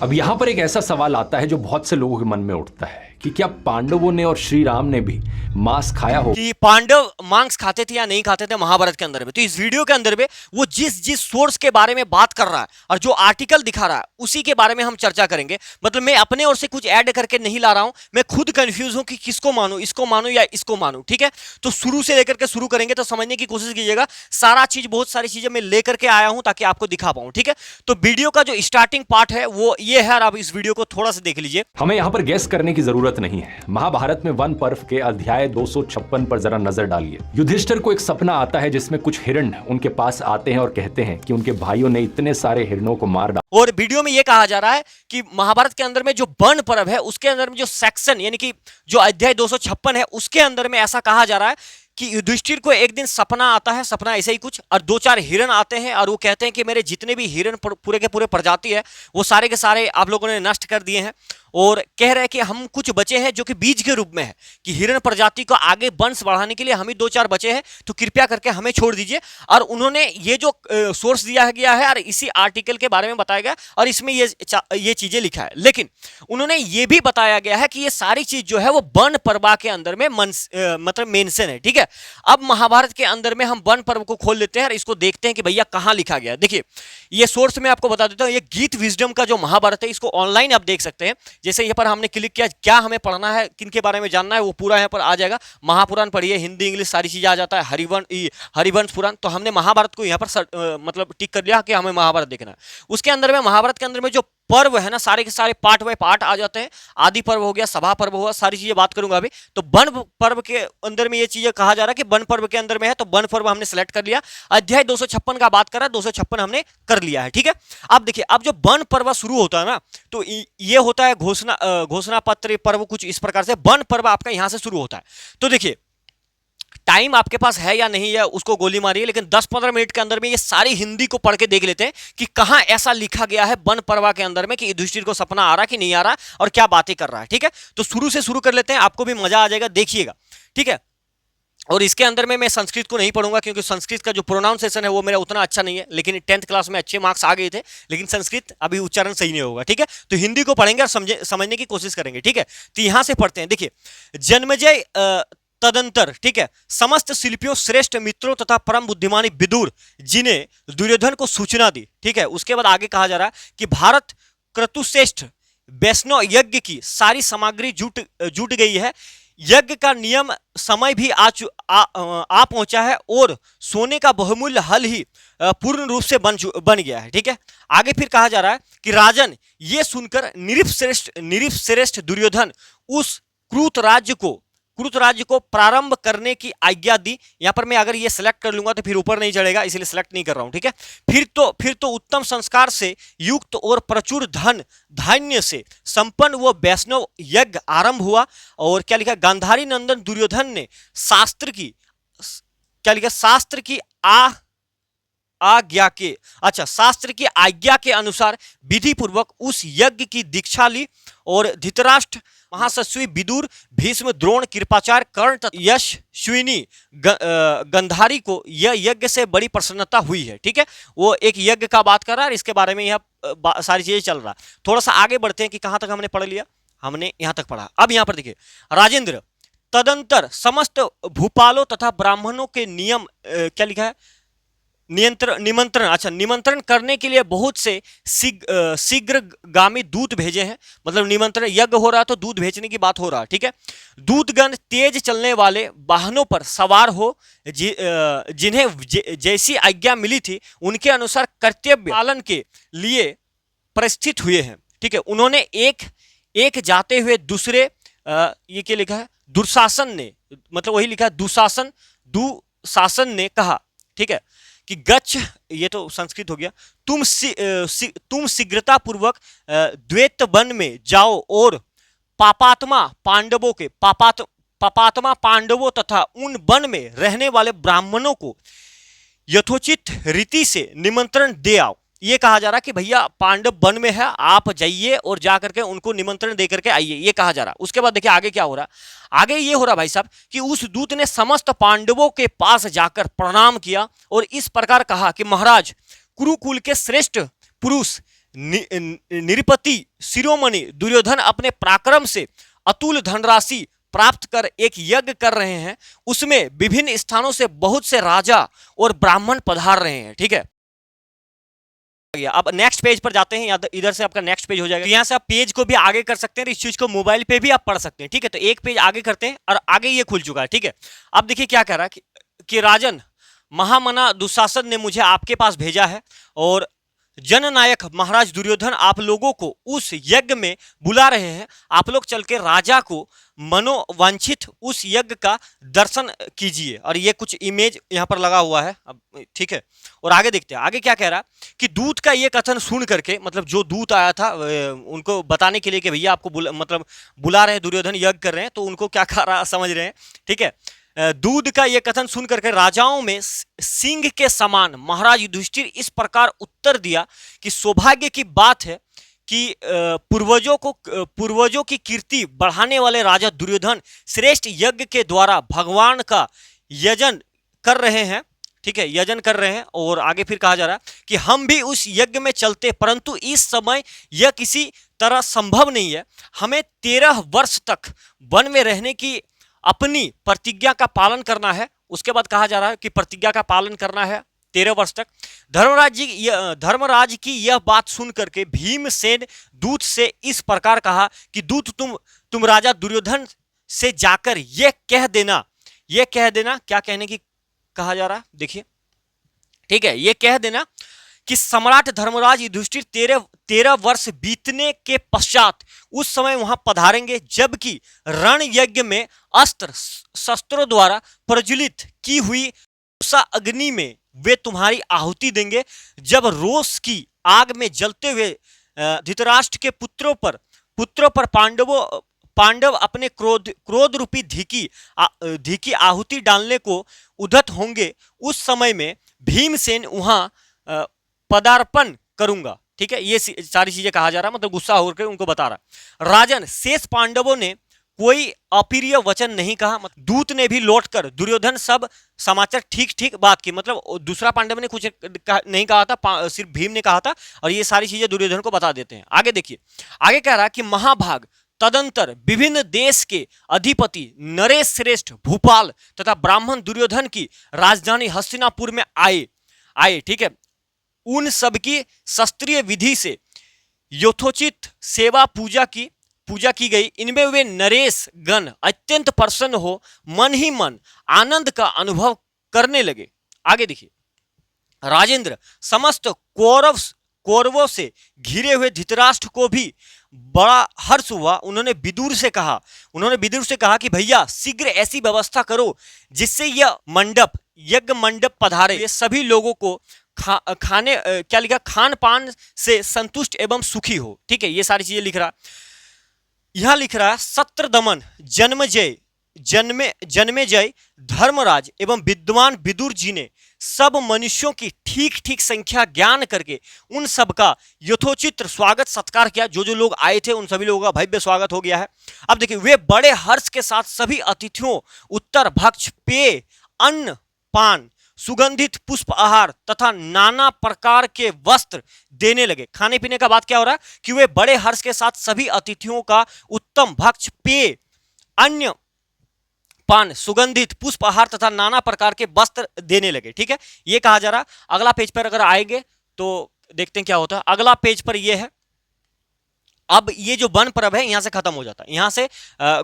अब यहाँ पर एक ऐसा सवाल आता है जो बहुत से लोगों के मन में उठता है कि क्या पांडवों ने और श्री राम ने भी मांस खाया हो? कि पांडव मांस खाते थे या नहीं खाते थे महाभारत के अंदर में। तो इस वीडियो के अंदर में वो जिस जिस सोर्स के बारे में बात कर रहा है और जो आर्टिकल दिखा रहा है उसी के बारे में हम चर्चा करेंगे। मतलब मैं अपने ओर से कुछ ऐड करके नहीं ला रहा हूं, मैं खुद कंफ्यूज हूं कि किसको मानूं, इसको मानूं या इसको मानूं। ठीक है, तो शुरू से लेकर के शुरू करेंगे तो समझने की कोशिश कीजिएगा। सारा चीज, बहुत सारी चीजें मैं लेकर के आया हूं ताकि आपको दिखा पाऊं। ठीक है, तो वीडियो का जो स्टार्टिंग पार्ट है वो ये है और आप इस वीडियो को थोड़ा सा देख लीजिए। हमें यहाँ पर गैस करने की जरूरत नहीं है। महाभारत में वन पर्व के अध्याय 256 पर जरा नजर डालिए। युधिष्ठिर को एक सपना आता है जिसमें कुछ हिरण उनके पास आते हैं और कहते हैं कि उनके भाइयों ने इतने सारे हिरणों को मार डाला। और वीडियो में यह कहा जा रहा है कि महाभारत के अंदर में जो वर्ण पर्व है उसके अंदर में जो सेक्शन यानी कि जो अध्याय 256 है उसके अंदर में ऐसा कहा जा रहा है कि युधिष्ठिर को एक दिन सपना आता है, सपना ऐसे ही कुछ, और 2-4 हिरण आते हैं और वो कहते हैं कि मेरे जितने भी हिरण पूरे के पूरे प्रजाति है वो सारे के सारे आप लोगों ने नष्ट कर दिए हैं। और कह रहे हैं कि हम कुछ बचे हैं जो कि बीज के रूप में है, कि हिरण प्रजाति को आगे वंश बढ़ाने के लिए हम ही 2-4 बचे हैं, तो कृपया करके हमें छोड़ दीजिए। और उन्होंने ये जो सोर्स दिया गया है और इसी आर्टिकल के बारे में बताया गया और इसमें ये चीजें लिखा है। लेकिन उन्होंने ये भी बताया गया है कि ये सारी चीज जो है वो वर्ण पर्व के अंदर में मतलब मेंशन है। ठीक है, अब महाभारत के अंदर में हम वर्ण पर्व को खोल लेते हैं और इसको देखते हैं कि भैया कहां लिखा गया है। देखिए, ये सोर्स मैं आपको बता देता हूं, ये गीत विजडम का जो महाभारत है इसको ऑनलाइन आप देख सकते हैं। जैसे यहाँ पर हमने क्लिक किया, क्या हमें पढ़ना है, किन के बारे में जानना है, वो पूरा यहाँ पर आ जाएगा। महापुराण पढ़िए, हिंदी इंग्लिश सारी चीजें आ जाता है। हरिवंश पुराण, तो हमने महाभारत को यहाँ पर मतलब टिक कर लिया कि हमें महाभारत देखना है। उसके अंदर में महाभारत के अंदर में जो पर्व है ना, सारे के सारे पार्ट बाय पार्ट आ जाते हैं। आदि पर्व हो गया, सभा पर्व हुआ, सारी चीजें बात करूंगा अभी। तो वन पर्व के अंदर में ये चीजें कहा जा रहा है कि वन पर्व के अंदर में है, तो वन पर्व हमने सेलेक्ट कर लिया। अध्याय 256 का बात कर रहा है, 256 हमने कर लिया है। ठीक है, अब देखिए, अब जो वन पर्व शुरू होता है ना, तो ये होता है घोषणा पत्र पर्व, कुछ इस प्रकार से वन पर्व आपका यहां से शुरू होता है। तो देखिए, टाइम आपके पास है या नहीं है उसको गोली मारिए, लेकिन 10-15 मिनट के अंदर में ये सारी हिंदी को पढ़ के देख लेते हैं कि कहां ऐसा लिखा गया है वन पर्व के अंदर में कि युधिष्ठिर को सपना आ रहा है कि नहीं आ रहा और क्या बातें कर रहा है। ठीक है, तो शुरू से शुरू कर लेते हैं, आपको भी मजा आ जाएगा, देखिएगा। ठीक है, और इसके अंदर में मैं संस्कृत को नहीं पढ़ूंगा क्योंकि संस्कृत का जो प्रोनाउंसिएशन है वो मेरा उतना अच्छा नहीं है, लेकिन 10th क्लास में अच्छे मार्क्स आ गए थे, लेकिन संस्कृत अभी उच्चारण सही नहीं होगा। ठीक है, तो हिंदी को पढ़ेंगे और समझने की कोशिश करेंगे। ठीक है, तो यहां से पढ़ते हैं। देखिए, जन्मजय तदंतर, ठीक है, समस्त शिल्पियों श्रेष्ठ मित्रों तथा परम बुद्धिमानी विदुर जिन्हें दुर्योधन को सूचना दी। ठीक है, उसके बाद आगे कहा जा रहा है कि भारत क्रतुश्रेष्ठ वैष्णव यज्ञ की सारी सामग्री जुट गई है। यज्ञ का नियम समय भी आ पहुंचा है और सोने का बहुमूल्य हल ही पूर्ण रूप से बन गया है। ठीक है, आगे फिर कहा जा रहा है कि राजन ये सुनकर निरीप श्रेष्ठ दुर्योधन उस क्रुत राज्य को प्रारंभ करने की आज्ञा दी। यहां पर मैं अगर ये सिलेक्ट कर लूंगा तो फिर ऊपर नहीं चढ़ेगा, इसलिए सिलेक्ट नहीं कर रहा हूं। ठीक है, फिर तो उत्तम संस्कार से युक्त और प्रचुर धान्य से संपन्न वो वैष्णव यज्ञ आरंभ हुआ। और क्या लिखा, गांधारी नंदन दुर्योधन ने शास्त्र की आज्ञा के अनुसार विधि पूर्वक उस यज्ञ की दीक्षा ली और धृतराष्ट्र, महासस्वी, विदुर, भीष्म, द्रोण, कृपाचार्य, कर्ण तथा यशस्विनी गंधारी को यह यज्ञ से बड़ी प्रसन्नता हुई है। ठीक है, वो एक यज्ञ का बात कर रहा है, इसके बारे में यह सारी चीजें चल रहा है। थोड़ा सा आगे बढ़ते हैं कि कहां तक हमने पढ़ लिया, हमने यहां तक पढ़ा। अब यहां पर देखिए, राजेंद्र तदंतर समस्त भूपालों तथा ब्राह्मणों के नियम क्या लिखा है, निमंत्रण करने के लिए बहुत से शीघ्रगामी दूत भेजे हैं। मतलब निमंत्रण, यज्ञ हो रहा तो दूत भेजने की बात हो रहा है। ठीक है, दूतगण तेज चलने वाले वाहनों पर सवार हो जिन्हें जैसी आज्ञा मिली थी उनके अनुसार कर्तव्य पालन के लिए परिस्थित हुए हैं। ठीक है, उन्होंने एक जाते हुए दूसरे ये क्या लिखा है, दुशासन ने, मतलब वही लिखा है दुशासन ने कहा। ठीक है, कि गच्छ, ये तो संस्कृत हो गया, तुम शीघ्रता पूर्वक द्वैत वन में जाओ और पापात्मा पांडवों तथा उन वन में रहने वाले ब्राह्मणों को यथोचित रीति से निमंत्रण दे आओ। ये कहा जा रहा है कि भैया पांडव वन में है, आप जाइए और जाकर के उनको निमंत्रण दे करके आइए, ये कहा जा रहा है। उसके बाद देखिए आगे क्या हो रहा है, आगे ये हो रहा भाई साहब कि उस दूत ने समस्त पांडवों के पास जाकर प्रणाम किया और इस प्रकार कहा कि महाराज, कुरुकुल के श्रेष्ठ पुरुष निरपति शिरोमणि दुर्योधन अपने पराक्रम से अतुल धनराशि प्राप्त कर एक यज्ञ कर रहे हैं, उसमें विभिन्न स्थानों से बहुत से राजा और ब्राह्मण पधार रहे हैं। ठीक है, अब नेक्स्ट पेज पर जाते हैं, या इधर से आपका नेक्स्ट पेज हो जाएगा। तो यहाँ से आप पेज को भी आगे कर सकते हैं, इस चीज को मोबाइल पे भी आप पढ़ सकते हैं। ठीक है, तो एक पेज आगे करते हैं और आगे ये खुल चुका है। ठीक है, अब देखिए क्या कह रहा है कि राजन महामना दुशासन ने मुझे आपके पास भेजा है और जननायक महाराज दुर्योधन आप लोगों को उस यज्ञ में बुला रहे हैं। आप लोग चल के राजा को मनोवांछित उस यज्ञ का दर्शन कीजिए। और ये कुछ इमेज यहाँ पर लगा हुआ है। अब ठीक है, और आगे देखते हैं आगे क्या कह रहा है कि दूत का ये कथन सुन करके, मतलब जो दूत आया था उनको बताने के लिए कि भैया आपको बुला रहे हैं, दुर्योधन यज्ञ कर रहे हैं, तो उनको क्या कह रहा समझ रहे हैं। ठीक है, दूध का यह कथन सुन करके राजाओं में सिंह के समान महाराज युधिष्ठिर इस प्रकार उत्तर दिया कि सौभाग्य की बात है कि पूर्वजों की कीर्ति बढ़ाने वाले राजा दुर्योधन श्रेष्ठ यज्ञ के द्वारा भगवान का यजन कर रहे हैं। ठीक है, यजन कर रहे हैं। और आगे फिर कहा जा रहा है कि हम भी उस यज्ञ में चलते, परंतु इस समय यह किसी तरह संभव नहीं है। हमें 13 वर्ष तक वन में रहने की अपनी प्रतिज्ञा का पालन करना है। उसके बाद कहा जा रहा है कि प्रतिज्ञा का पालन करना है 13 वर्ष तक। धर्मराज की यह बात सुन करके भीमसेन दूत से इस प्रकार कहा कि दूत तुम राजा दुर्योधन से जाकर यह कह देना। क्या कहने की कहा जा रहा है देखिए। ठीक है, यह कह देना कि सम्राट धर्मराज युधिष्ठिर 13 वर्ष बीतने के पश्चात उस समय वहां पधारेंगे, जबकि रण यज्ञ में अस्त्र शस्त्रों द्वारा प्रज्वलित की हुई उषा अग्नि में वे तुम्हारी आहुति देंगे। जब रोष की आग में जलते हुए धृतराष्ट्र के पुत्रों पर पांडव अपने क्रोध रूपी धी की आहुति डालने को उद्यत होंगे, उस समय में भीमसेन वहां पदार्पण करूंगा। ठीक है, ये सारी चीजें कहा जा रहा है, मतलब गुस्सा होकर उनको बता रहा। राजन शेष पांडवों ने कोई अप्रिय वचन नहीं कहा। दूत ने भी लौटकर दुर्योधन सब समाचार ठीक बात की, मतलब दूसरा पांडव ने कुछ नहीं कहा था, सिर्फ भीम ने कहा था। और ये सारी चीजें दुर्योधन को बता देते हैं। आगे देखिए, आगे कह रहा कि महाभाग तदंतर विभिन्न देश के अधिपति नरेश श्रेष्ठ भूपाल तथा ब्राह्मण दुर्योधन की राजधानी हस्तिनापुर में आए। ठीक है, उन सबकी शास्त्रीय विधि से यथोचित सेवा पूजा की गई। इनमें वे नरेश गण अत्यंत प्रसन्न हो मन ही मन आनंद का अनुभव करने लगे। आगे देखिए, राजेंद्र समस्त कौरवों से घिरे हुए धृतराष्ट्र को भी बड़ा हर्ष हुआ। उन्होंने विदुर से कहा कि भैया शीघ्र ऐसी व्यवस्था करो जिससे यह यज्ञ मंडप पधारे, ये सभी लोगों को खान पान से संतुष्ट एवं सुखी हो। ठीक है, ये सारी चीजें लिख रहा, यहां लिख रहा है सत्र दमन जन्मेजय धर्मराज एवं विद्वान विदुर जी ने सब मनुष्यों की ठीक संख्या ज्ञान करके उन सब का यथोचित स्वागत सत्कार किया। जो लोग आए थे उन सभी लोगों का भव्य स्वागत हो गया है। अब देखिए, वे बड़े हर्ष के साथ सभी अतिथियों उत्तर भक्ष पेय अन्न पान सुगंधित पुष्प आहार तथा नाना प्रकार के वस्त्र देने लगे। खाने पीने का बात क्या हो रहा है कि वे बड़े हर्ष के साथ सभी अतिथियों का उत्तम भक्ष पेय अन्न पान सुगंधित पुष्प आहार तथा नाना प्रकार के वस्त्र देने लगे। ठीक है, ये कहा जा रहा। अगला पेज पर अगर आएंगे तो देखते हैं क्या होता है। अगला पेज पर यह है, अब ये जो वन पर्व है यहां से खत्म हो जाता है, यहां से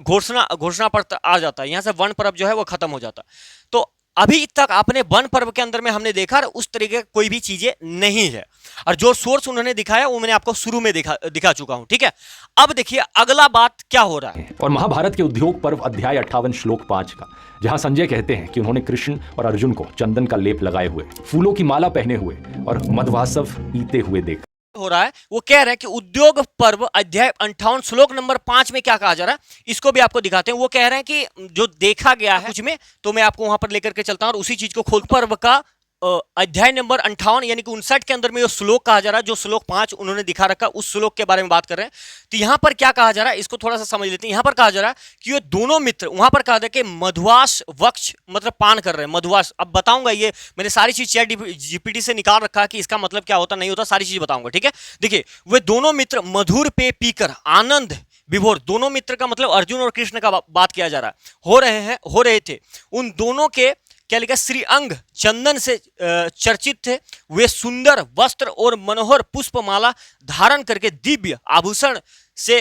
घोषणा पत्र आ जाता है, यहां से वन पर्व जो है वो खत्म हो जाता है। तो अभी तक आपने वन पर्व के अंदर में हमने देखा उस तरीके की कोई भी चीजें नहीं है, और जो सोर्स उन्होंने दिखाया वो मैंने आपको शुरू में दिखा चुका हूं। ठीक है, अब देखिए अगला बात क्या हो रहा है। और महाभारत के उद्योग पर्व अध्याय 58 श्लोक 5 का, जहां संजय कहते हैं कि उन्होंने कृष्ण और अर्जुन को चंदन का लेप लगाए हुए, फूलों की माला पहने हुए और मधवासव पीते हुए देखा हो रहा है। वो कह रहे हैं कि उद्योग पर्व अध्याय 58 श्लोक नंबर 5 में क्या कहा जा रहा है, इसको भी आपको दिखाते हैं। वो कह रहे हैं कि जो देखा गया है कुछ में, तो मैं आपको वहां पर लेकर के चलता हूं और उसी चीज को खोल पर्व का अध्याय नंबर 58 यानी कि 59 के अंदर में जो श्लोक कहा जा रहा है, जो श्लोक 5 उन्होंने दिखा रखा, उस श्लोक के बारे में बात कर रहे हैं। तो यहां पर क्या कहा जा रहा है, इसको थोड़ा सा समझ लेते हैं। यहां पर कहा जा रहा है कि ये दोनों मित्र, वहां पर कहा था कि मधुवास वक्ष मतलब पान कर रहे हैं, मधुवास। अब बताऊंगा, ये मैंने सारी चीज चैट जीपीटी से निकाल रखा है कि इसका मतलब क्या होता नहीं होता, सारी चीज बताऊंगा, ठीक है। देखिए, वे दोनों मित्र मधुर पे पीकर आनंद विभोर, दोनों मित्र का मतलब अर्जुन और कृष्ण का बात किया जा रहा है, हो रहे थे। उन दोनों के क्या लिखा, श्री अंग चंदन से चर्चित थे। वे सुंदर वस्त्र और मनोहर पुष्पमाला धारण करके दिव्य आभूषण से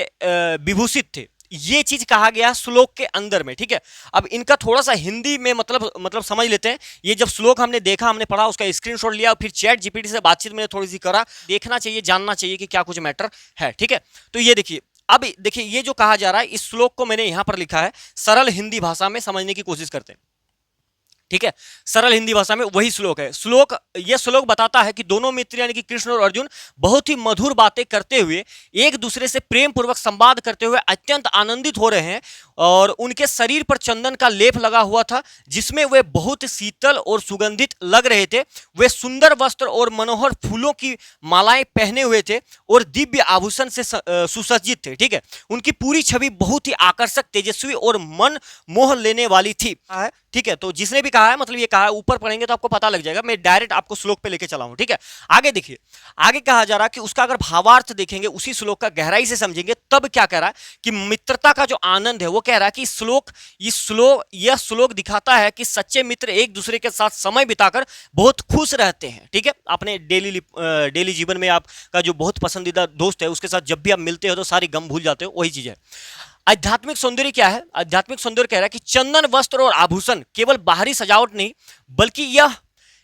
विभूषित थे। ये चीज कहा गया श्लोक के अंदर में, ठीक है। अब इनका थोड़ा सा हिंदी में मतलब समझ लेते हैं। ये जब श्लोक हमने देखा, हमने पढ़ा, उसका स्क्रीनशॉट लिया, फिर चैट जीपीटी से बातचीत में थोड़ी सी करा, देखना चाहिए, जानना चाहिए कि क्या कुछ मैटर है, ठीक है। तो ये देखिए, अब देखिए ये जो कहा जा रहा है, इस श्लोक को मैंने यहां पर लिखा है, सरल हिंदी भाषा में समझने की कोशिश करते हैं, ठीक है। सरल हिंदी भाषा में वही श्लोक है। यह श्लोक बताता है कि दोनों मित्र यानी कि कृष्ण और अर्जुन बहुत ही मधुर बातें करते हुए, एक दूसरे से प्रेम पूर्वक संवाद करते हुए अत्यंत आनंदित हो रहे हैं, और उनके शरीर पर चंदन का लेप लगा हुआ था, जिसमें वे बहुत शीतल और सुगंधित लग रहे थे। वे सुंदर वस्त्र और मनोहर फूलों की मालाएं पहने हुए थे और दिव्य आभूषण से सुसज्जित थे, ठीक है। उनकी पूरी छवि बहुत ही आकर्षक, तेजस्वी और मन मोह लेने वाली थी, ठीक है। तो जिसने भी कहा है, मतलब ये कहा है, ऊपर पढ़ेंगे तो आपको पता लग जाएगा, मैं डायरेक्ट आपको श्लोक पे लेके चला हूं, ठीक है। आगे देखिए, आगे कहा जा रहा है कि उसका अगर भावार्थ देखेंगे, उसी श्लोक का गहराई से समझेंगे, तब क्या कह रहा है कि मित्रता का जो आनंद है, वो कह रहा है कि यह श्लोक दिखाता है कि सच्चे मित्र एक दूसरे के साथ समय बिताकर बहुत खुश रहते हैं, ठीक है। अपने डेली जीवन में आपका जो बहुत पसंदीदा दोस्त है, उसके साथ जब भी आप मिलते हो तो सारी गम भूल जाते हो, वही चीज है। आध्यात्मिक सौंदर्य क्या है? आध्यात्मिक सौंदर्य कह रहा है कि चंदन वस्त्र और आभूषण केवल बाहरी सजावट नहीं, बल्कि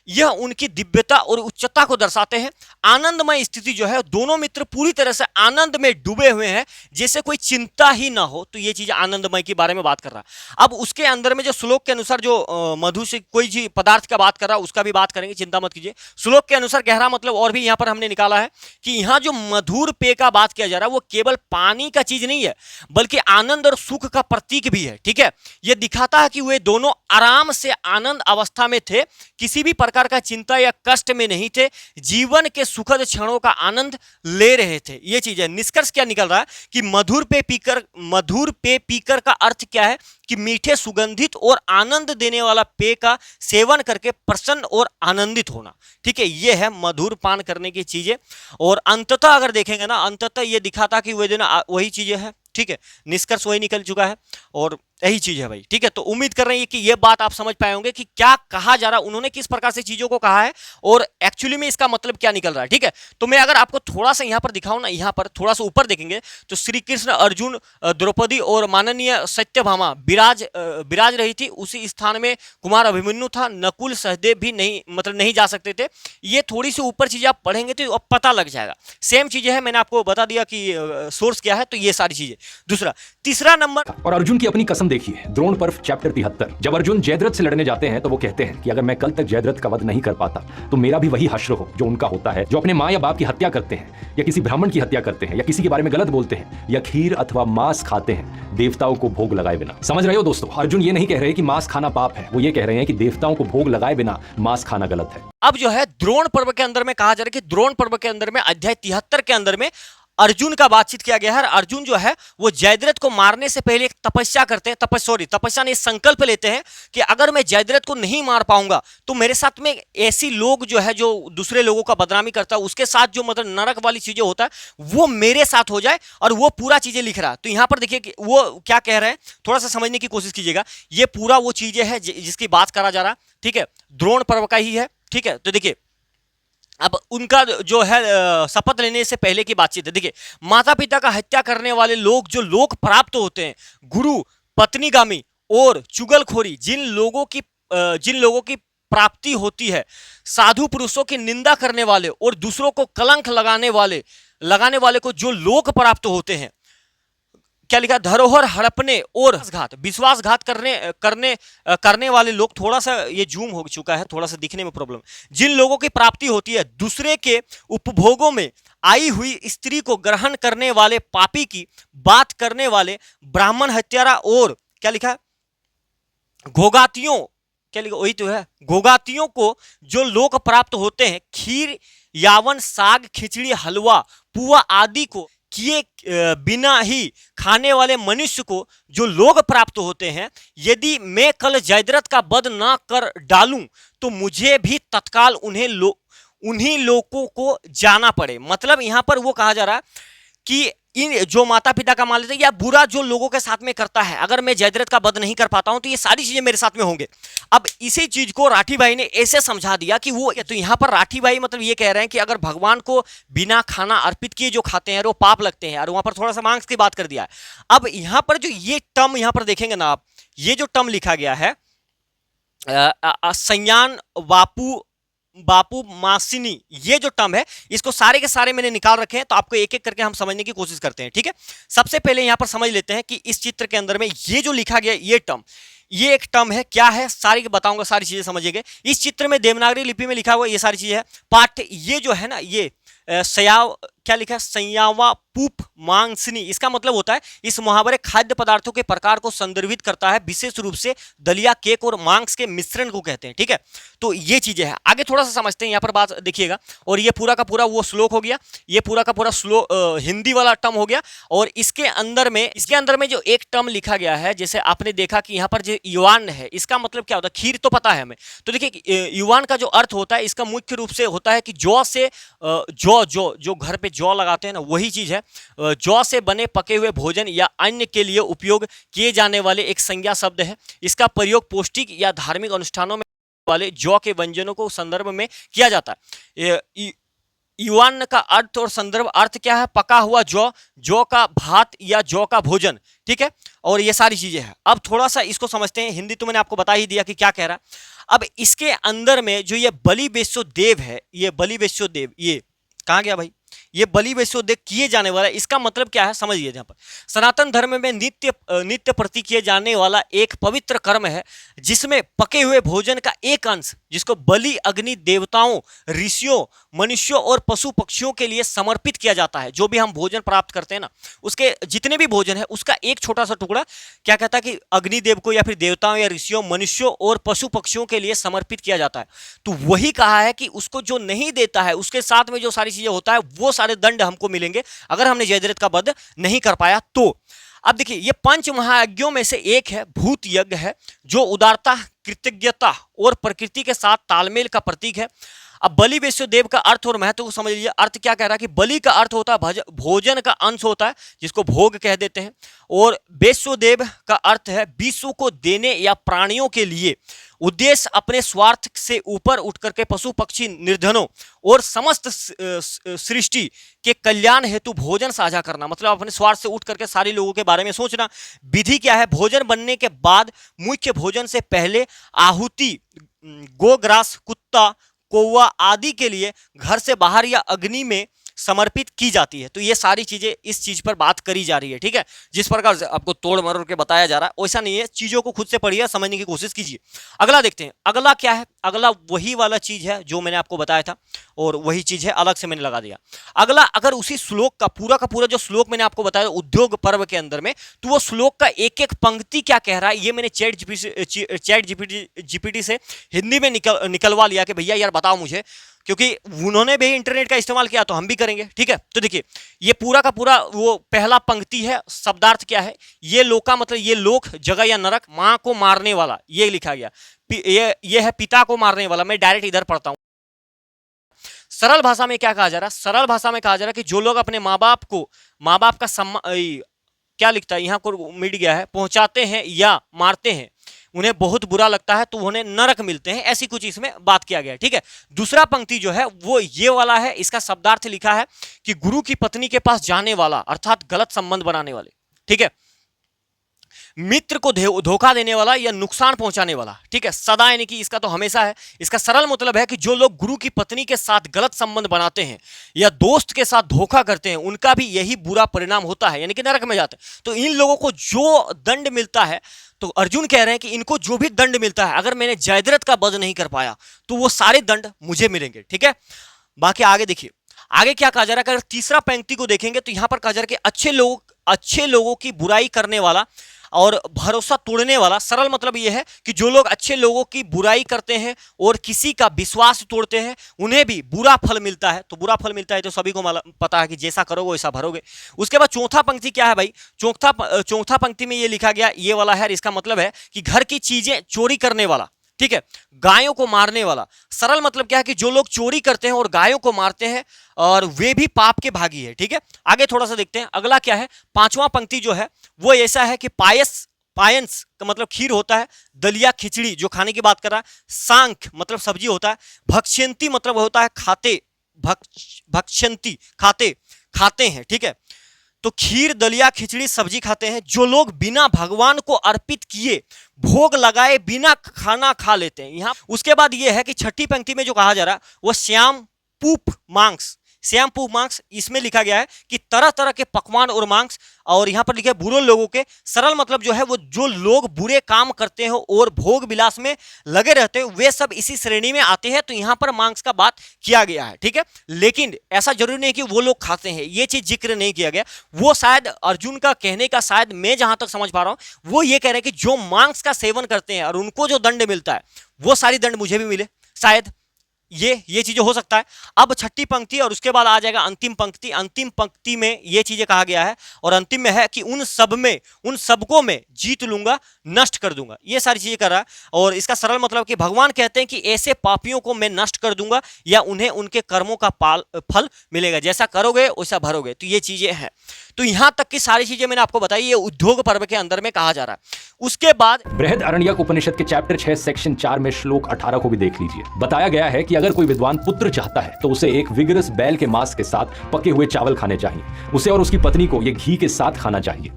यह उनकी दिव्यता और उच्चता को दर्शाते हैं। आनंदमय स्थिति जो है, दोनों मित्र पूरी तरह से आनंद में डूबे हुए हैं, जैसे कोई चिंता ही ना हो। तो ये चीज आनंदमय के बारे में बात कर रहा है। अब उसके अंदर में जो श्लोक के अनुसार जो मधु से कोई जी पदार्थ का बात कर रहा है, उसका भी बात करेंगे, चिंता मत कीजिए। श्लोक के अनुसार गहरा मतलब और भी यहां पर हमने निकाला है कि यहां जो मधुर पेय का बात किया जा रहा है, वो केवल पानी का चीज नहीं है, बल्कि आनंद और सुख का प्रतीक भी है, ठीक है। यह दिखाता है कि वे दोनों आराम से आनंद अवस्था में थे, किसी भी प्रकार का चिंता या कष्ट में नहीं थे, जीवन के सुखद क्षणों का आनंद ले रहे थे। यह चीज है। निष्कर्ष क्या निकल रहा है कि मधुर पेय पीकर का अर्थ क्या है कि मीठे, सुगंधित और आनंद देने वाला पेय का सेवन करके प्रसन्न और आनंदित होना, ठीक है। यह है मधुर पान करने की चीजें। और अंततः अगर देखेंगे ना, अंततः यह दिखाता कि वही चीजें हैं, ठीक है। निष्कर्ष वही निकल चुका है और यही चीज है भाई, ठीक है। तो उम्मीद कर रहे हैं कि यह बात आप समझ पाए होंगे कि क्या कहा जा रहा है, उन्होंने किस प्रकार से चीजों को कहा है और एक्चुअली में इसका मतलब क्या निकल रहा है, ठीक है। तो मैं अगर आपको थोड़ा सा यहां पर दिखाऊं ना, यहां पर थोड़ा सा ऊपर देखेंगे तो श्री कृष्ण, अर्जुन, द्रौपदी और माननीय सत्यभामा विराज रही थी। उसी स्थान में कुमार अभिमन्यु था, नकुल सहदेव भी नहीं जा सकते थे। ये थोड़ी सी ऊपर चीजें आप पढ़ेंगे तो अब पता लग जाएगा। सेम चीजें है, मैंने आपको बता दिया कि सोर्स क्या है, तो ये सारी चीजें। दूसरा, तीसरा नंबर, और अर्जुन की अपनी कसम देखिए, द्रोण पर्व चैप्टर 73। जब अर्जुन जयद्रथ से लड़ने जाते हैं तो वो कहते हैं कि अगर मैं कल तक जयद्रथ का वध नहीं कर पाता तो मेरा भी वही हश्र हो जो उनका होता है, जो अपने माँ या बाप की हत्या करते हैं, या किसी ब्राह्मण की हत्या करते हैं, या किसी के बारे में गलत बोलते हैं, या खीर अथवा मांस खाते हैं देवताओं को भोग लगाए बिना। समझ रहे हो दोस्तों, अर्जुन ये नहीं कह रहे कि मांस खाना पाप है, वो ये कह रहे हैं कि देवताओं को भोग लगाए बिना मांस खाना गलत है। अब जो है द्रोण पर्व के अंदर में कहा जा रहा है कि द्रोण पर्व के अंदर में अध्याय 73 के अंदर में अर्जुन का बातचीत किया गया है। अर्जुन जो है वो जयद्रथ को मारने से पहले एक तपस्या करते हैं, तपस्या ने संकल्प लेते हैं कि अगर मैं जयद्रथ को नहीं मार पाऊंगा तो मेरे साथ में ऐसी लोग जो है, जो दूसरे लोगों का बदनामी करता है, उसके साथ जो मतलब नरक वाली चीजें होता है, वो मेरे साथ हो जाए। और वो पूरा चीजें लिख रहा है। तो यहां पर देखिए कि वो क्या कह रहे हैं, थोड़ा सा समझने की कोशिश कीजिएगा। ये पूरा वो चीजें है जिसकी बात करा जा रहा है, ठीक है, द्रोण पर्व का ही है, ठीक है। तो देखिए, अब उनका जो है शपथ लेने से पहले की बातचीत है। देखिए, माता पिता का हत्या करने वाले लोग जो लोक प्राप्त होते हैं, गुरु, पत्नीगामी और चुगलखोरी, जिन लोगों की प्राप्ति होती है, साधु पुरुषों की निंदा करने वाले और दूसरों को कलंक लगाने वाले को जो लोक प्राप्त होते हैं, क्या लिखा, धरोहर हड़पने और विश्वासघात करने वाले लोग, थोड़ा सा ये जूम हो चुका है, थोड़ा सा दिखने में प्रॉब्लम, जिन लोगों की प्राप्ति होती है दूसरे के उपभोगों में आई हुई स्त्री को ग्रहण करने वाले, पापी की बात करने वाले, ब्राह्मण हत्यारा और क्या लिखा, घोगातियों क्या लिखा, वही तो है, घोघातियों को जो लोक प्राप्त होते हैं, खीर यावन साग खिचड़ी हलवा पुआ आदि को किए बिना ही खाने वाले मनुष्य को जो लोग प्राप्त होते हैं, यदि मैं कल जयद्रथ का वध ना कर डालूं तो मुझे भी तत्काल उन्हीं लोगों को जाना पड़े। मतलब यहां पर वो कहा जा रहा है कि इन जो माता पिता का मान लेते हैं या बुरा जो लोगों के साथ में करता है, अगर मैं जयद्रथ का वध नहीं कर पाता हूं तो ये सारी चीजें मेरे साथ में होंगे। अब इसी चीज को राठी भाई ने ऐसे समझा दिया कि वो, तो यहां पर राठी भाई मतलब ये कह रहे हैं कि अगर भगवान को बिना खाना अर्पित किए जो खाते हैं वो पाप लगते हैं, और वहां पर थोड़ा सा मांस की बात कर दिया है। अब यहां पर जो ये टर्म यहां पर देखेंगे ना आप, ये जो टर्म लिखा गया है संयान बापू बापू मासिनी, ये जो टर्म है इसको सारे के सारे मैंने निकाल रखे हैं, तो आपको एक एक करके हम समझने की कोशिश करते हैं। ठीक है, सबसे पहले यहां पर समझ लेते हैं कि इस चित्र के अंदर में ये जो लिखा गया ये टर्म, ये एक टर्म है, क्या है सारी बताऊंगा, सारी चीजें समझिएगा। इस चित्र में देवनागरी लिपि में लिखा हुआ ये सारी चीजें है। पाठ ये जो है ना, ये सयाव क्या लिखा है, संयावा पूप मांसनी, इसका मतलब होता है इस मुहावरे खाद्य पदार्थों के प्रकार को संदर्भित करता है, विशेष रूप से दलिया, केक और मांस के मिश्रण को कहते हैं। ठीक है, तो ये चीजें हैं। आगे थोड़ा सा समझते हैं, यहाँ पर बात देखिएगा। और ये पूरा का पूरा वो श्लोक हो गया, ये पूरा का पूरा श्लोक हिंदी वाला टर्म हो गया। और इसके अंदर में जो एक टर्म लिखा गया है, जैसे आपने देखा कि यहाँ पर जो युवान है, इसका मतलब क्या होता है, खीर तो पता है हमें। तो देखिए युवान का जो अर्थ होता है, इसका मुख्य रूप से होता है कि जौ से जो घर पे जौ लगाते हैं ना, वही चीज है। जौ से बने पके हुए भोजन या अन्य के लिए उपयोग किए जाने वाले एक संज्ञा शब्द है। इसका प्रयोग पौष्टिक या धार्मिक अनुष्ठानों में वाले जौ के व्यंजनों को संदर्भ में किया जाता है। युवान का अर्थ और संदर्भ अर्थ क्या है, पका हुआ जौ, जौ का भात या जौ का भोजन। ठीक है, और ये सारी चीजें हैं। अब थोड़ा सा इसको समझते हैं। हिंदी तो मैंने आपको बता ही दिया कि क्या कह रहा है। अब इसके अंदर में जो ये बलि वैश्योदेव है, ये बलि वैश्योदेव, ये कहाँ गया भाई, ये बलि वैश्योदेव किए जाने वाला, इसका मतलब क्या है समझिए। यहाँ पर सनातन धर्म में नित्य प्रति किए जाने वाला एक पवित्र कर्म है, जिसमें पके हुए भोजन का एक अंश, जिसको बलि अग्नि देवताओं, ऋषियों, मनुष्यों और पशु पक्षियों के लिए समर्पित किया जाता है। जो भी हम भोजन प्राप्त करते हैं ना, उसके जितने भी भोजन है उसका एक छोटा सा टुकड़ा क्या कहता है कि अग्निदेव को या फिर देवताओं या ऋषियों, मनुष्यों और पशु पक्षियों के लिए समर्पित किया जाता है। तो वही कहा है कि उसको जो नहीं देता है, उसके साथ में जो सारी चीजें होता है, वो सारे दंड हमको मिलेंगे अगर हमने जयद्रथ का वध नहीं कर पाया तो। अब देखिए, ये पंच महायज्ञों में से एक है, भूत यज्ञ है, जो उदारता, कृतज्ञता और प्रकृति के साथ तालमेल का प्रतीक है। अब बलि वैश्योदेव का अर्थ और महत्व को समझ लीजिए। अर्थ क्या कह रहा है कि बलि का अर्थ होता है भोजन का अंश होता है, जिसको भोग कह देते हैं। और वैश्योदेव का अर्थ है विश्व को देने या प्राणियों के लिए उद्देश्य अपने स्वार्थ से ऊपर उठ करके पशु पक्षी, निर्धनों और समस्त सृष्टि के कल्याण हेतु भोजन साझा करना। मतलब अपने स्वार्थ से उठ करके सारे लोगों के बारे में सोचना। विधि क्या है, भोजन बनने के बाद मुख्य भोजन से पहले आहुति गोग्रास, कुत्ता, कौवा आदि के लिए घर से बाहर या अग्नि में समर्पित की जाती है। तो ये सारी चीजें इस चीज पर बात करी जा रही है। ठीक है, जिस प्रकार से आपको तोड़ मरोड़ के बताया जा रहा है वैसा नहीं है, चीजों को खुद से पढ़िए, समझने की कोशिश कीजिए। अगला देखते हैं, अगला क्या है। अगला वही वाला चीज है जो मैंने आपको बताया था, और वही चीज है, अलग से मैंने लगा दिया। अगला, अगर उसी श्लोक का पूरा जो श्लोक मैंने आपको बताया उद्योग पर्व के अंदर में, तो वो श्लोक का एक एक पंक्ति क्या कह रहा है, ये मैंने चैट जीपीटी से हिंदी में निकलवा लिया कि भैया यार बताओ मुझे, क्योंकि उन्होंने भी इंटरनेट का इस्तेमाल किया तो हम भी करेंगे। ठीक है, तो देखिए ये पूरा का पूरा वो पहला पंक्ति है, शब्दार्थ क्या है, ये लोका मतलब ये लोक, जगह या नरक, मां को मारने वाला, ये लिखा गया। ये है पिता को मारने वाला। मैं डायरेक्ट इधर पढ़ता हूं। सरल भाषा में क्या कहा जा रहा है, सरल भाषा में कहा जा रहा है कि जो लोग अपने माँ बाप का सम्मान, क्या लिखता है यहाँ को मिट गया है, पहुंचाते हैं या मारते हैं, उन्हें बहुत बुरा लगता है तो उन्हें नरक मिलते हैं, ऐसी कुछ इसमें बात किया गया है। ठीक है, दूसरा पंक्ति जो है वो ये वाला है, इसका शब्दार्थ लिखा है कि गुरु की पत्नी के पास जाने वाला, अर्थात गलत संबंध बनाने वाले। ठीक है, मित्र को धोखा देने वाला या नुकसान पहुंचाने वाला। ठीक है, सदा यानी कि इसका तो हमेशा है। इसका सरल मतलब है कि जो लोग गुरु की पत्नी के साथ गलत संबंध बनाते हैं या दोस्त के साथ धोखा करते हैं, उनका भी यही बुरा परिणाम होता है, यानी कि नरक में जाते हैं। तो इन लोगों को जो दंड मिलता है, तो अर्जुन कह रहे हैं कि इनको जो भी दंड मिलता है, अगर मैंने जयद्रथ का वध नहीं कर पाया तो वो सारे दंड मुझे मिलेंगे। ठीक है, बाकी आगे देखिए, आगे क्या कहा जा रहा है। अगर तीसरा पंक्ति को देखेंगे तो यहां पर कहा जा रहा है कि अच्छे लोगों की बुराई करने वाला और भरोसा तोड़ने वाला। सरल मतलब यह है कि जो लोग अच्छे लोगों की बुराई करते हैं और किसी का विश्वास तोड़ते हैं उन्हें भी बुरा फल मिलता है। तो बुरा फल मिलता है तो सभी को पता है कि जैसा करोगे वैसा भरोगे। उसके बाद चौथा पंक्ति क्या है भाई, चौथा पंक्ति में ये लिखा गया, ये वाला है, इसका मतलब है कि घर की चीजें चोरी करने वाला, ठीक है, गायों को मारने वाला। सरल मतलब क्या है कि जो लोग चोरी करते हैं और गायों को मारते हैं और वे भी पाप के भागी है, ठीक है। आगे थोड़ा सा देखते हैं अगला क्या है। पांचवा पंक्ति जो है वो ऐसा है कि पायंस का मतलब खीर होता है, दलिया खिचड़ी जो खाने की बात कर रहा है, सांख मतलब सब्जी होता है, भक्ष्यंती मतलब होता है खाते, भक्ष्यंती खाते हैं, ठीक है। तो खीर दलिया खिचड़ी सब्जी खाते हैं। जो लोग बिना भगवान को अर्पित किए भोग लगाए बिना खाना खा लेते हैं। यहां उसके बाद यह है कि छठी पंक्ति में जो कहा जा रहा है वो श्याम पूप मांस, इसमें लिखा गया है कि तरह तरह के पकवान और मांस, और यहां पर लिखे है बुरे लोगों के। सरल मतलब जो है वो जो लोग बुरे काम करते हैं और भोग विलास में लगे रहते हैं वे सब इसी श्रेणी में आते हैं। तो यहां पर मांस का बात किया गया है, ठीक है। लेकिन ऐसा जरूरी नहीं कि वो लोग खाते हैं, ये चीज जिक्र नहीं किया गया। वो शायद अर्जुन का कहने का, शायद मैं जहां तक समझ पा रहा हूं वो ये कह रहे हैं कि जो मांस का सेवन करते हैं और उनको जो दंड मिलता है वो सारी दंड मुझे भी मिले, शायद ये चीजें हो सकता है। अब छठी पंक्ति और उसके बाद आ जाएगा अंतिम पंक्ति। अंतिम पंक्ति में ये चीजें कहा गया है और अंतिम में है कि उन सबको मैं जीत लूंगा, नष्ट कर दूंगा। ये सारी चीजें कर रहा है और इसका सरल मतलब कि भगवान कहते हैं कि ऐसे पापियों को मैं नष्ट कर दूंगा या उन्हें उनके कर्मों का फल मिलेगा, जैसा करोगे वैसा भरोगे। तो ये चीजें हैं। तो यहां तक की सारी चीजें मैंने आपको बताई, ये उद्योग पर्व के अंदर में कहा जा रहा है। उसके बाद बृहदारण्यक उपनिषद के चैप्टर 6 सेक्शन 4 में श्लोक 18 को भी देख लीजिए। बताया गया है कि अगर कोई विद्वान पुत्र चाहता है तो उसे एक विगरस बैल के मांस के साथ पके हुए चावल खाने चाहिए। उसे और उसकी पत्नी को ये घी के साथ खाना चाहिए।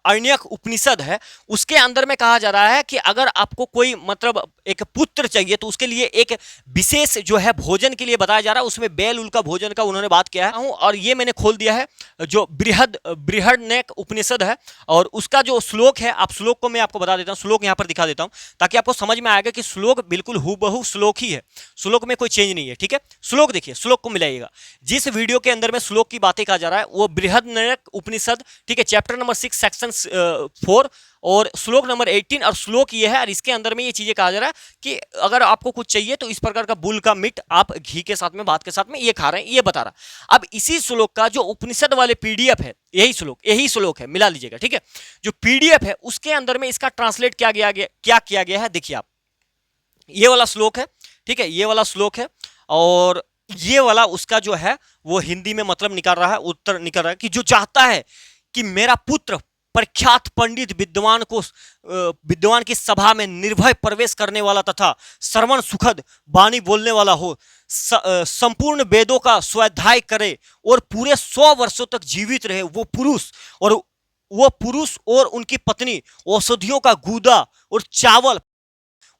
अरण्यक उपनिषद है, उसके अंदर में कहा जा रहा है कि अगर आपको कोई मतलब एक पुत्र चाहिए तो उसके लिए एक विशेष जो है भोजन के लिए बताया जा रहा है। उसमें बैल उल का भोजन का उन्होंने बात किया है और ये मैंने खोल दिया है जो बृहदारण्यक उपनिषद है और उसका जो श्लोक है, आप श्लोक को मैं आपको बता देता हूँ, श्लोक यहाँ पर दिखा देता हूँ ताकि आपको समझ में आएगा कि श्लोक बिल्कुल हूबहू श्लोक ही है, श्लोक में कोई चेंज नहीं है, ठीक है। श्लोक देखिए, श्लोक को मिलाइएगा। जिस वीडियो के अंदर में श्लोक की बातें कहा जा रहा है वो बृहदारण्यक उपनिषद, ठीक है, चैप्टर नंबर 6 सेक्शन 4 और श्लोक नंबर 18 और श्लोक ये है और इसके अंदर में ये चीजें कहा जा रहा है कि अगर आपको कुछ चाहिए तो इस प्रकार का बुल का मीट आप घी के साथ में, भात के साथ में ये खा रहे हैं, ये बता रहा। अब इसी श्लोक का जो उपनिषद वाले पीडीएफ है, यही श्लोक है, मिला लीजिएगा, ठीक है। जो पीडीएफ है उसके अंदर में इसका ट्रांसलेट क्या किया गया है, देखिए आप, ये वाला श्लोक है, ठीक है, ये वाला श्लोक है और ये वाला उसका जो है वो हिंदी में मतलब निकाल रहा है, उत्तर निकल रहा है कि जो चाहता है कि मेरा पुत्र प्रख्यात पंडित विद्वान की सभा में निर्भय प्रवेश करने वाला तथा श्रवण सुखद वाणी बोलने वाला हो, संपूर्ण वेदों का स्वाध्याय करे और पूरे 100 वर्षों तक जीवित रहे, वो पुरुष और उनकी पत्नी औषधियों का गूदा और चावल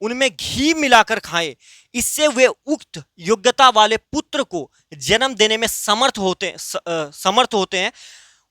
उनमें घी मिलाकर खाएं, इससे वे उक्त योग्यता वाले पुत्र को जन्म देने में समर्थ होते हैं।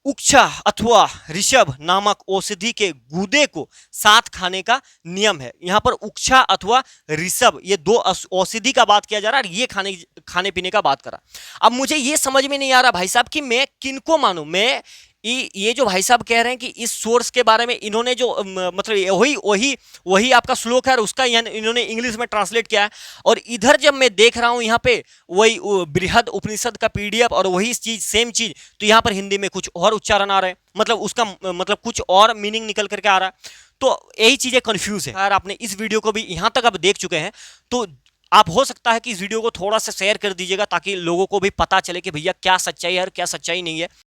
उक्षा अथवा ऋषभ नामक औषधि के गूदे को साथ खाने का नियम है। यहाँ पर उक्षा अथवा ऋषभ ये दो औषधि का बात किया जा रहा है, ये खाने पीने का बात करा। अब मुझे ये समझ में नहीं आ रहा भाई साहब कि मैं किनको मानूं। मैं ये जो भाई साहब कह रहे हैं कि इस सोर्स के बारे में इन्होंने जो मतलब वही आपका श्लोक है और उसका इन्होंने इंग्लिश में ट्रांसलेट किया है और इधर जब मैं देख रहा हूं यहाँ पे वही बृहद उपनिषद का पीडीएफ और वही चीज सेम चीज, तो यहाँ पर हिंदी में कुछ और उच्चारण आ रहे हैं, मतलब उसका मतलब कुछ और मीनिंग निकल करके आ रहा है। तो यही चीजें कंफ्यूज है। अगर आपने इस वीडियो को भी यहाँ तक अब देख चुके हैं तो आप हो सकता है कि इस वीडियो को थोड़ा सा शेयर कर दीजिएगा ताकि लोगों को भी पता चले कि भैया क्या सच्चाई है और क्या सच्चाई नहीं है।